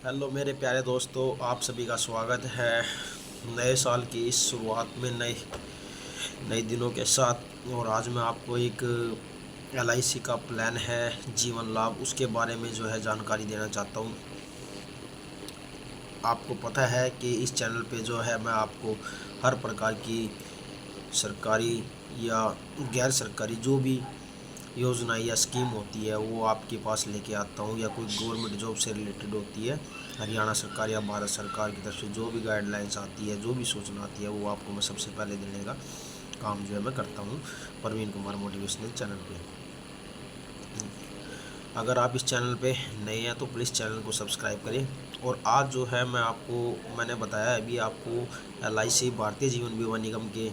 Hello मेरे प्यारे दोस्तों, आप सभी का स्वागत है नए साल की इस शुरुआत में नए नए दिनों के साथ। और आज मैं आपको एक LIC का प्लान है जीवन लाभ, उसके बारे में जो है जानकारी देना चाहता हूँ। आपको पता है कि इस चैनल पे जो है मैं आपको हर प्रकार की सरकारी या गैर सरकारी जो भी योजना या स्कीम होती है वो आपके पास लेके आता हूँ, या कोई गवर्नमेंट जॉब से रिलेटेड होती है, हरियाणा सरकार या भारत सरकार की तरफ से जो भी गाइडलाइंस आती है, जो भी सूचना आती है, वो आपको मैं सबसे पहले देने का काम जो है मैं करता हूँ प्रवीण कुमार मोटिवेशनल चैनल पे। अगर आप इस चैनल पे नए हैं तो प्लीज़ चैनल को सब्सक्राइब करें। और आज जो है मैंने बताया अभी आपको LIC भारतीय जीवन बीमा निगम के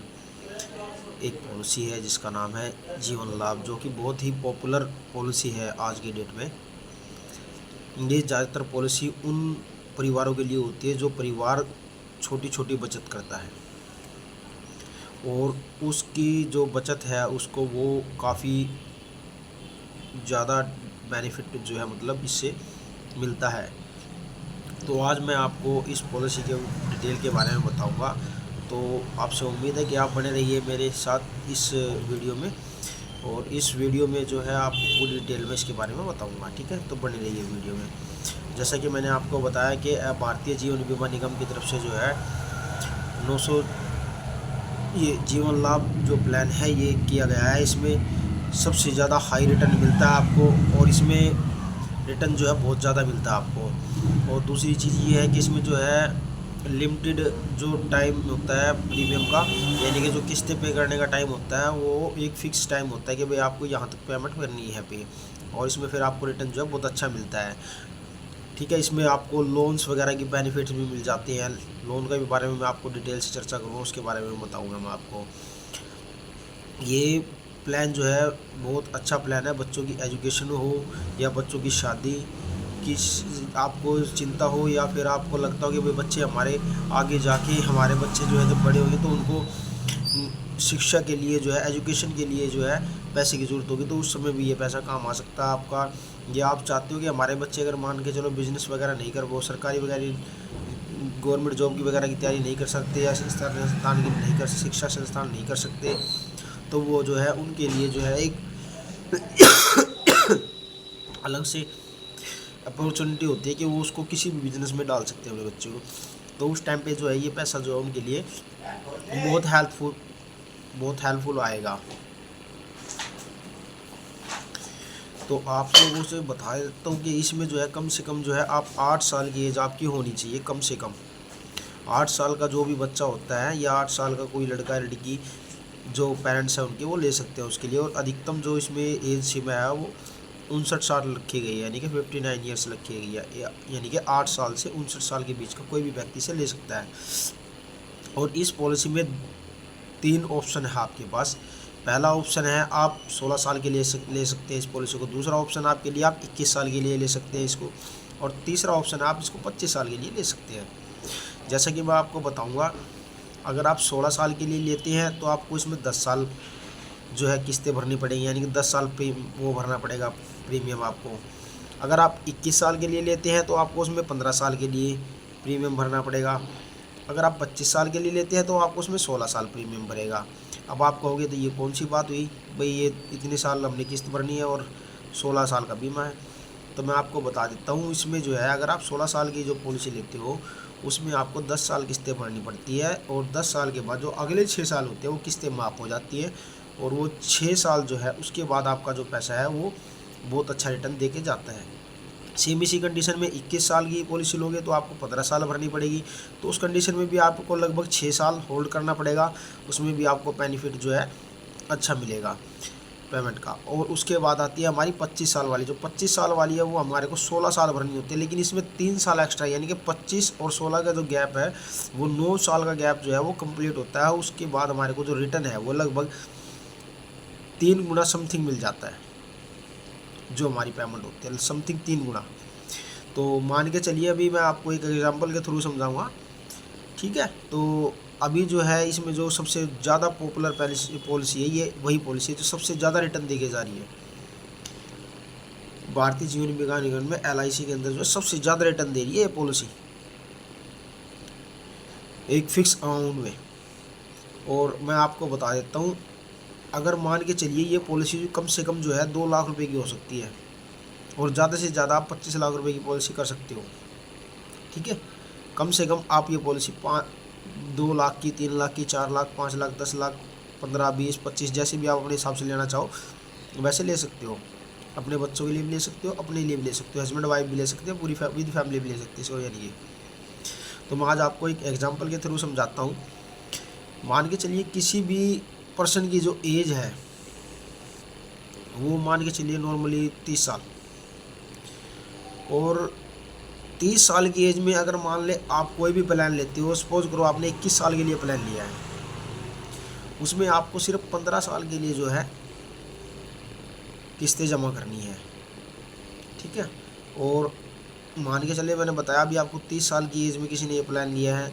एक पॉलिसी है जिसका नाम है जीवन लाभ, जो कि बहुत ही पॉपुलर पॉलिसी है आज की डेट में। ये ज़्यादातर पॉलिसी उन परिवारों के लिए होती है जो परिवार छोटी छोटी बचत करता है, और उसकी जो बचत है उसको वो काफ़ी ज़्यादा बेनिफिट जो है मतलब इससे मिलता है। तो आज मैं आपको इस पॉलिसी के डिटेल के बारे में बताऊंगा। तो आपसे उम्मीद है कि आप बने रहिए मेरे साथ इस वीडियो में, और इस वीडियो में जो है आपको पूरी डिटेल में इसके बारे में बताऊंगा। ठीक है, तो बने रहिए वीडियो में। जैसा कि मैंने आपको बताया कि भारतीय जीवन बीमा निगम की तरफ से जो है 900 ये जीवन लाभ जो प्लान है ये किया गया है। इसमें सबसे ज़्यादा हाई रिटर्न मिलता है आपको, और इसमें रिटर्न जो है बहुत ज़्यादा मिलता है आपको। और दूसरी चीज़ ये है कि इसमें जो है लिमिटेड जो टाइम होता है प्रीमियम का, यानी कि जो किस्तें पे करने का टाइम होता है वो एक फ़िक्स टाइम होता है कि भाई आपको यहाँ तक पेमेंट करनी है पे, और इसमें फिर आपको रिटर्न जो है बहुत अच्छा मिलता है। ठीक है, इसमें आपको लोन्स वगैरह की बेनिफिट्स भी मिल जाते हैं। लोन का भी बारे में मैं आपको डिटेल से चर्चा करूँगा, उसके बारे में बताऊँगा मैं आपको। ये प्लान जो है बहुत अच्छा प्लान है, बच्चों की एजुकेशन हो या बच्चों की शादी की आपको चिंता हो, या फिर आपको लगता हो कि भाई बच्चे हमारे आगे जाके हमारे बच्चे जो है जब बड़े होंगे तो उनको शिक्षा के लिए जो है एजुकेशन के लिए जो है पैसे की ज़रूरत होगी, तो उस समय भी ये पैसा काम आ सकता है आपका। या आप चाहते हो कि हमारे बच्चे अगर मान के चलो बिज़नेस वगैरह नहीं कर, वो सरकारी वगैरह गवर्नमेंट जॉब की वगैरह की तैयारी नहीं कर सकते, या संस्थान की नहीं कर शिक्षा संस्थान नहीं कर सकते, तो वो जो है उनके लिए जो है एक अलग से अपॉर्चुनिटी होती है कि वो उसको किसी भी बिजनेस में डाल सकते हैं अपने बच्चे को। तो उस टाइम पे जो है ये पैसा जो है उनके लिए बहुत हेल्पफुल आएगा। तो आप लोगों से बता देता हूँ कि इसमें जो है कम से कम जो है आप 8 साल की एज आपकी होनी चाहिए, कम से कम 8 साल का जो भी बच्चा होता है, या 8 साल का कोई लड़का लड़की जो पेरेंट्स हैं उनके, वो ले सकते हैं उसके लिए। और अधिकतम जो इसमें एज सीमा है वो 59 साल रखी गई है, यानी कि 59 ईयर्स रखी गई है, यानी कि 8 साल से 59 साल के बीच का कोई भी व्यक्ति से ले सकता है। और इस पॉलिसी में 3 ऑप्शन है आपके पास। पहला ऑप्शन है आप 16 साल के लिए ले सकते हैं इस पॉलिसी को। दूसरा ऑप्शन आपके लिए आप 21 साल के लिए ले सकते हैं इसको। और तीसरा ऑप्शन है आप इसको 25 साल के लिए ले सकते हैं। जैसा कि मैं आपको बताऊंगा, अगर आप 16 साल के लिए लेते हैं तो आपको इसमें 10 साल जो है किस्तें भरनी पड़ेंगी, यानी कि 10 साल पे वो भरना पड़ेगा प्रीमियम आपको। अगर आप 21 साल के लिए लेते हैं तो आपको उसमें 15 साल के लिए प्रीमियम भरना पड़ेगा। अगर आप 25 साल के लिए लेते हैं तो आपको उसमें 16 साल प्रीमियम भरेगा। अब आप कहोगे तो ये कौन सी बात हुई भाई, ये इतने साल हमने किस्त भरनी है और 16 साल का बीमा है। तो मैं आपको बता देता हूँ, इसमें जो है अगर आप 16 साल की जो पॉलिसी लेते हो उसमें आपको 10 साल किस्तें भरनी पड़ती है, और 10 साल के बाद जो अगले 6 साल होते हैं वो किस्तें माफ़ हो जाती है, और वो 6 साल जो है उसके बाद आपका जो पैसा है वो बहुत अच्छा रिटर्न दे के जाता है। सेम इसी कंडीशन में 21 साल की पॉलिसी लोगे तो आपको 15 साल भरनी पड़ेगी, तो उस कंडीशन में भी आपको लगभग 6 साल होल्ड करना पड़ेगा, उसमें भी आपको बेनिफिट जो है अच्छा मिलेगा पेमेंट का। और उसके बाद आती है हमारी 25 साल वाली। जो 25 साल वाली है वो हमारे को 16 साल भरनी होती है, लेकिन इसमें 3 साल एक्स्ट्रा, यानी कि 25 और 16 का जो गैप है वो 9 साल का गैप जो है वो कंप्लीट होता है। उसके बाद हमारे को जो रिटर्न है वो लगभग 3 गुना समथिंग मिल जाता है, जो हमारी पेमेंट होती है समथिंग 3 गुना। तो मान के चलिए, अभी मैं आपको एक एग्जांपल के थ्रू समझाऊंगा। ठीक है, तो अभी जो है इसमें जो सबसे ज़्यादा पॉपुलर पॉलिसी है, ये वही पॉलिसी है जो सबसे ज़्यादा रिटर्न देके जा रही है। भारतीय जीवन बीमा निगम में LIC के अंदर जो है सबसे ज़्यादा रिटर्न दे रही है ये पॉलिसी, एक फिक्स अमाउंट में। और मैं आपको बता देता हूँ, अगर मान के चलिए ये पॉलिसी कम से कम जो है 2 लाख रुपए की हो सकती है, और ज़्यादा से ज़्यादा आप 25 लाख रुपए की पॉलिसी कर सकते हो। ठीक है, कम से कम आप ये पॉलिसी 2 लाख की, 3 लाख की, 4 लाख, 5 लाख, 10 लाख, 15, 20, 25 जैसे भी आप अपने हिसाब से लेना चाहो वैसे ले सकते हो। अपने बच्चों के लिए भी ले सकते हो, अपने लिए भी ले सकते हो, हस्बैंड वाइफ भी ले सकते हो, पूरी विद फैमिली भी ले सकते हो। यानी तो मैं आज आपको एक एग्जांपल के थ्रू समझाता हूँ। मान के चलिए किसी भी पर्सन की जो एज है वो मान के चलिए नॉर्मली 30 साल, और 30 साल की एज में अगर मान ले आप कोई भी प्लान लेते हो, सपोज करो आपने 21 साल के लिए प्लान लिया है, उसमें आपको सिर्फ 15 साल के लिए जो है किस्तें जमा करनी है। ठीक है, और मान के चलिए मैंने बताया अभी आपको 30 साल की एज में किसी ने ये प्लान लिया है,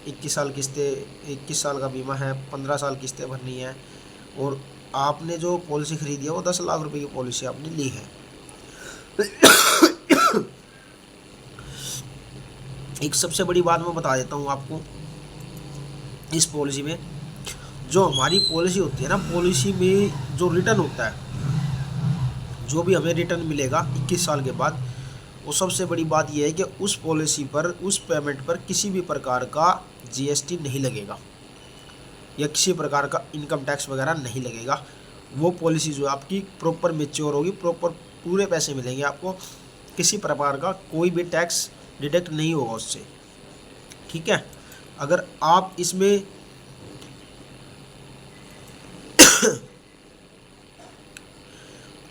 21 साल किस्तें, 21 साल का बीमा है, 15 साल किस्तें भरनी है, और आपने जो पॉलिसी खरीदी है वो 10 लाख रुपए की पॉलिसी आपने ली है। एक सबसे बड़ी बात मैं बता देता हूँ आपको, इस पॉलिसी में जो हमारी पॉलिसी होती है ना, पॉलिसी में जो रिटर्न होता है, जो भी हमें रिटर्न मिलेगा 21 साल के बाद, वो सबसे बड़ी बात यह है कि उस पॉलिसी पर, उस पेमेंट पर किसी भी प्रकार का GST नहीं लगेगा, या किसी प्रकार का इनकम टैक्स वगैरह नहीं लगेगा। वो पॉलिसी जो आपकी प्रॉपर मैच्योर होगी, प्रॉपर पूरे पैसे मिलेंगे आपको, किसी प्रकार का कोई भी टैक्स डिडक्ट नहीं होगा उससे। ठीक है, अगर आप इसमें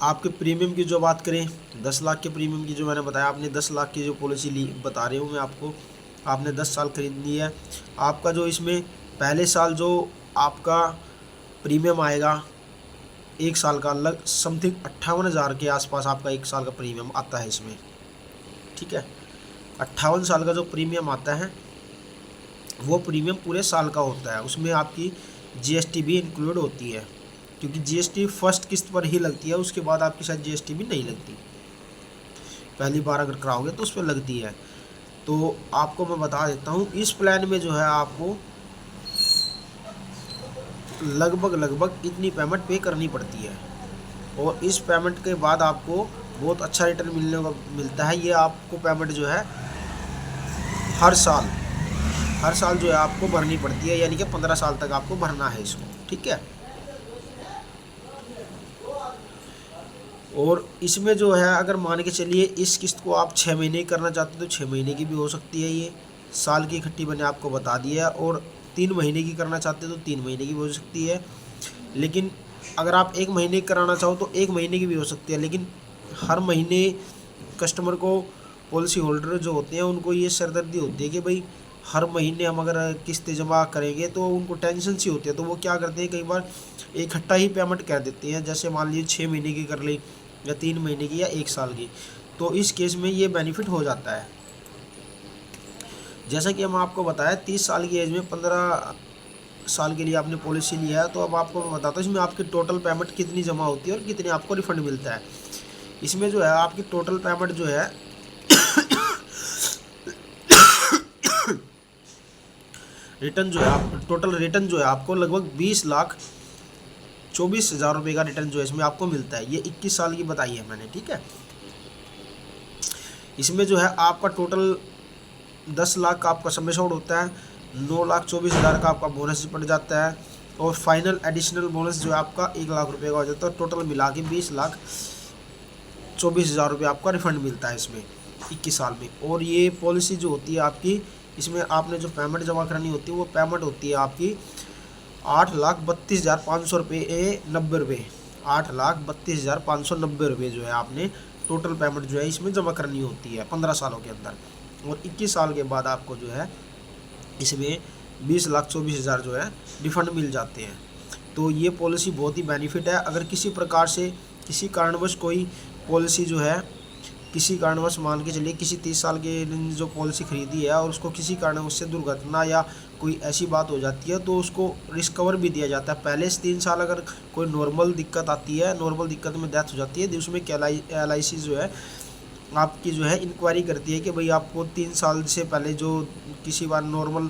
आपके प्रीमियम की जो बात करें, 10 लाख के प्रीमियम की जो मैंने बताया, आपने 10 लाख की जो पॉलिसी ली बता रही हूँ मैं आपको, आपने 10 साल खरीद ली है, आपका जो इसमें पहले साल जो आपका प्रीमियम आएगा 1 साल का अलग, समथिंग 58,000 के आसपास आपका 1 साल का प्रीमियम आता है इसमें। ठीक है, 58 साल का जो प्रीमियम आता है वो प्रीमियम पूरे साल का होता है, उसमें आपकी GST भी इंक्लूड होती है, क्योंकि GST फर्स्ट किस्त पर ही लगती है, उसके बाद आपकी शायद GST भी नहीं लगती, पहली बार अगर कराओगे तो उस पर लगती है। तो आपको मैं बता देता हूँ, इस प्लान में जो है आपको लगभग इतनी पेमेंट पे करनी पड़ती है, और इस पेमेंट के बाद आपको बहुत अच्छा रिटर्न मिलता है। ये आपको पेमेंट जो है हर साल जो है आपको भरनी पड़ती है, यानी कि 15 साल तक आपको भरना है इसको। ठीक है, और इसमें जो है अगर मान के चलिए इस किस्त को आप 6 महीने करना चाहते हो तो 6 महीने की भी हो सकती है, ये साल की इकट्ठी मैंने आपको बता दिया है, और 3 महीने की करना चाहते हो तो 3 महीने की भी हो सकती है। लेकिन अगर आप 1 महीने की कराना चाहो तो 1 महीने की भी हो सकती है। लेकिन हर महीने कस्टमर को, पॉलिसी होल्डर जो होते हैं उनको ये सरदर्दी होती है कि भाई हर महीने हम अगर किस्तें जमा करेंगे तो उनको टेंशन सी होती है, तो वो क्या करते हैं, कई बार इकट्ठा ही पेमेंट कर देते हैं, जैसे मान लीजिए 6 महीने की कर ली, या 3 महीने की, या 1 साल की। तो इस केस में ये बेनिफिट हो जाता है। जैसा कि हम आपको बताया 30 साल की एज में 15 साल के लिए आपने पॉलिसी लिया है, तो अब आपको मैं बताता हूँ इसमें आपकी टोटल पेमेंट कितनी जमा होती है और कितनी आपको रिफंड मिलता है। इसमें जो है आपकी टोटल पेमेंट जो है रिटर्न जो है आप टोटल रिटर्न जो है आपको लगभग 20,24,000 रुपये का रिटर्न जो है इसमें आपको मिलता है। ये 21 साल की बताई है मैंने। ठीक है, इसमें जो है आपका टोटल 10 लाख का आपका सम एश्योर्ड होता है, 9,24,000 का आपका बोनस पड़ जाता है, और फाइनल एडिशनल बोनस जो है आपका 1 लाख रुपये का हो जाता है। टोटल मिला के 20,24,000 रुपये आपका रिफंड मिलता है इसमें 21 साल में। और ये पॉलिसी जो होती है आपकी, इसमें आपने जो पेमेंट जमा करनी होती है वो पेमेंट होती है आपकी 8,32,500 रुपये 90 रुपये, 8,32,590 रुपये जो है आपने टोटल पेमेंट जो है इसमें जमा करनी होती है 15 सालों के अंदर। और 21 साल के बाद आपको जो है इसमें 20,24,000 जो है रिफंड मिल जाते हैं। तो ये पॉलिसी बहुत ही बेनिफिट है। अगर किसी प्रकार से किसी कारणवश कोई पॉलिसी जो है किसी कारणवश मान के चलिए किसी 30 साल के जो पॉलिसी खरीदी है और उसको किसी कारणवश से दुर्घटना या कोई ऐसी बात हो जाती है तो उसको रिस्क कवर भी दिया जाता है। पहले से 3 साल अगर कोई नॉर्मल दिक्कत आती है, नॉर्मल दिक्कत में डेथ हो जाती है तो उसमें LIC जो है आपकी जो है इंक्वायरी करती है कि भाई आपको 3 साल से पहले जो किसी बार नॉर्मल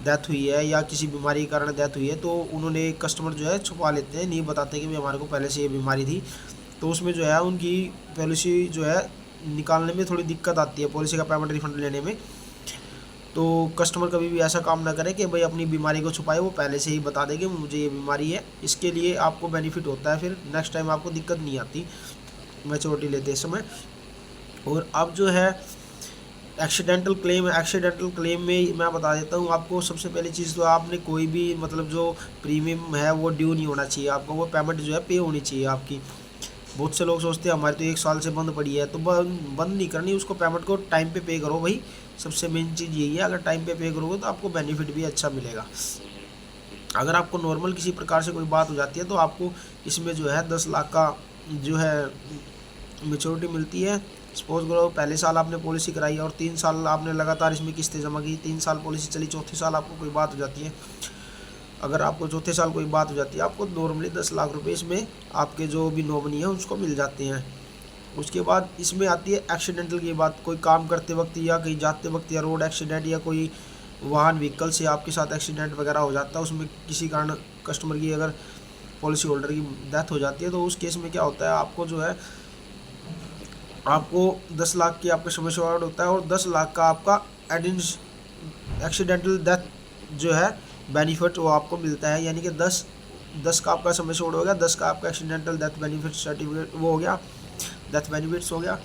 डेथ हुई है या किसी बीमारी के कारण डेथ हुई है तो उन्होंने कस्टमर जो है छुपा लेते हैं, नहीं बताते कि भाई हमारे को पहले से ये बीमारी थी। तो उसमें जो है उनकी पॉलिसी जो है निकालने में थोड़ी दिक्कत आती है, पॉलिसी का पेमेंट रिफंड लेने में। तो कस्टमर कभी भी ऐसा काम ना करे कि भाई अपनी बीमारी को छुपाए, वो पहले से ही बता दें कि मुझे ये बीमारी है। इसके लिए आपको बेनिफिट होता है, फिर नेक्स्ट टाइम आपको दिक्कत नहीं आती मैच्योरिटी लेते समय। और अब जो है एक्सीडेंटल क्लेम में मैं बता देता हूँ आपको। सबसे पहली चीज़ तो आपने कोई भी मतलब जो प्रीमियम है वो ड्यू नहीं होना चाहिए, आपको वो पेमेंट जो है पे होनी चाहिए आपकी। बहुत से लोग सोचते हैं हमारी तो 1 साल से बंद पड़ी है, तो बंद नहीं करनी, उसको पेमेंट को टाइम पे पे करो भाई। सबसे मेन चीज़ यही है, अगर टाइम पे करोगे तो आपको बेनिफिट भी अच्छा मिलेगा। अगर आपको नॉर्मल किसी प्रकार से कोई बात हो जाती है तो आपको इसमें जो है 10 लाख का जो है मेच्योरिटी मिलती है। सपोज करो पहले साल आपने पॉलिसी कराई और 3 साल आपने लगातार इसमें किस्तें जमा की, 3 साल पॉलिसी चली, चौथे साल आपको कोई बात हो जाती है, अगर आपको चौथे साल कोई बात हो जाती है आपको नॉर्मली 10 लाख रुपए इसमें आपके जो भी नॉमिनी है उसको मिल जाते हैं। उसके बाद इसमें आती है एक्सीडेंटल की बात। कोई काम करते वक्त या कहीं जाते वक्त या रोड एक्सीडेंट या कोई वाहन व्हीकल से आपके साथ एक्सीडेंट वगैरह हो जाता है, उसमें किसी कारण कस्टमर की अगर पॉलिसी होल्डर की डेथ हो जाती है तो उस केस में क्या होता है, आपको जो है आपको 10 लाख की आपका सम एश्योर्ड होता है और 10 लाख का आपका एक्सीडेंटल डेथ जो है बेनिफिट वो आपको मिलता है। यानी कि 10 का आपका सम एश्योर्ड हो गया, 10 का आपका एक्सीडेंटल डेथ बेनिफिट सर्टिफिकेट वो हो गया, डेथ बेनिफिट्स हो गया।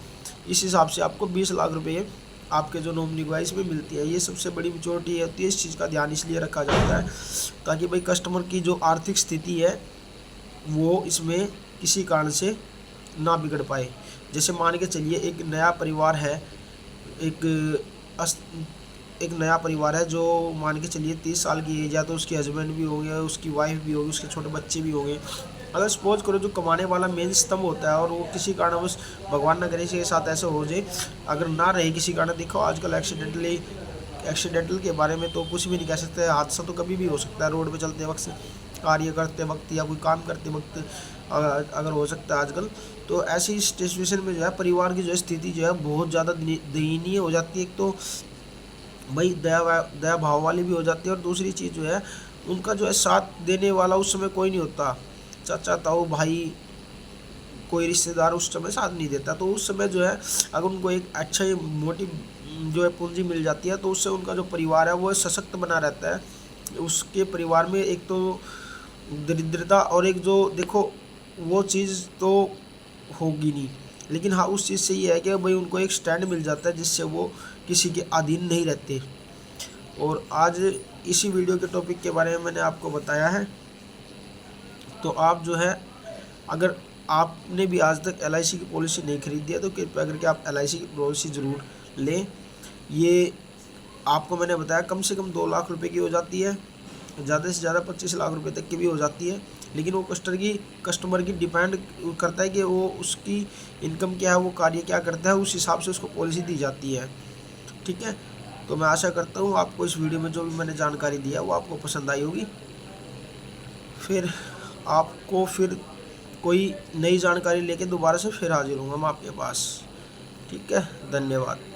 इस हिसाब से आपको 20 लाख रुपये आपके जो नॉमिनी को है इसमें मिलती है। ये सबसे बड़ी मेच्योरिटी होती है। इस चीज़ का ध्यान इसलिए रखा जाता है ताकि भाई कस्टमर की जो आर्थिक स्थिति है वो इसमें किसी कारण से ना बिगड़ पाए। जैसे मान के चलिए एक नया परिवार है, एक नया परिवार है जो मान के चलिए 30 साल की एज है, तो उसके हस्बैंड भी होंगे, उसकी वाइफ भी होगी, उसके छोटे बच्चे भी होंगे। अगर सपोज करो जो कमाने वाला मेन स्तंभ होता है और वो किसी कारणवश भगवान न करे इसके साथ ऐसा हो जाए, अगर ना रहे किसी कारण, देखो आजकल एक्सीडेंटल के बारे में तो कुछ भी नहीं कह सकते, हादसा तो कभी भी हो सकता है, रोड पे चलते वक्त से, कार्य करते वक्त या कोई काम करते वक्त अगर हो सकता है आजकल। तो ऐसी सिचुएशन में जो है परिवार की जो है स्थिति जो है बहुत ज़्यादा दयनीय हो जाती है। एक तो भाई दया भाव वाली भी हो जाती है और दूसरी चीज़ जो है उनका जो है साथ देने वाला उस समय कोई नहीं होता, चाचा ताऊ भाई कोई रिश्तेदार उस समय साथ नहीं देता। तो उस समय जो है अगर उनको एक अच्छा मोटी जो है पूंजी मिल जाती है तो उससे उनका जो परिवार है वो सशक्त बना रहता है। उसके परिवार में एक तो दरिद्रता और एक जो देखो वो चीज़ तो होगी नहीं, लेकिन हाँ उस चीज़ से ये है कि भाई उनको एक स्टैंड मिल जाता है जिससे वो किसी के अधीन नहीं रहते। और आज इसी वीडियो के टॉपिक के बारे में मैंने आपको बताया है। तो आप जो है अगर आपने भी आज तक LIC की पॉलिसी नहीं खरीदी है तो कृपया करके आप LIC की पॉलिसी ज़रूर लें। ये आपको मैंने बताया कम से कम 2 लाख रुपए की हो जाती है, ज़्यादा से ज़्यादा 25 लाख रुपए तक की भी हो जाती है, लेकिन वो कस्टमर की डिपेंड करता है कि वो उसकी इनकम क्या है, वो कार्य क्या करता है, उस हिसाब से उसको पॉलिसी दी जाती है। ठीक है, तो मैं आशा करता हूँ आपको इस वीडियो में जो भी मैंने जानकारी दिया वो आपको पसंद आई होगी। फिर आपको फिर कोई नई जानकारी लेके दोबारा से फिर हाजिर होऊंगा मैं आपके पास। ठीक है, धन्यवाद।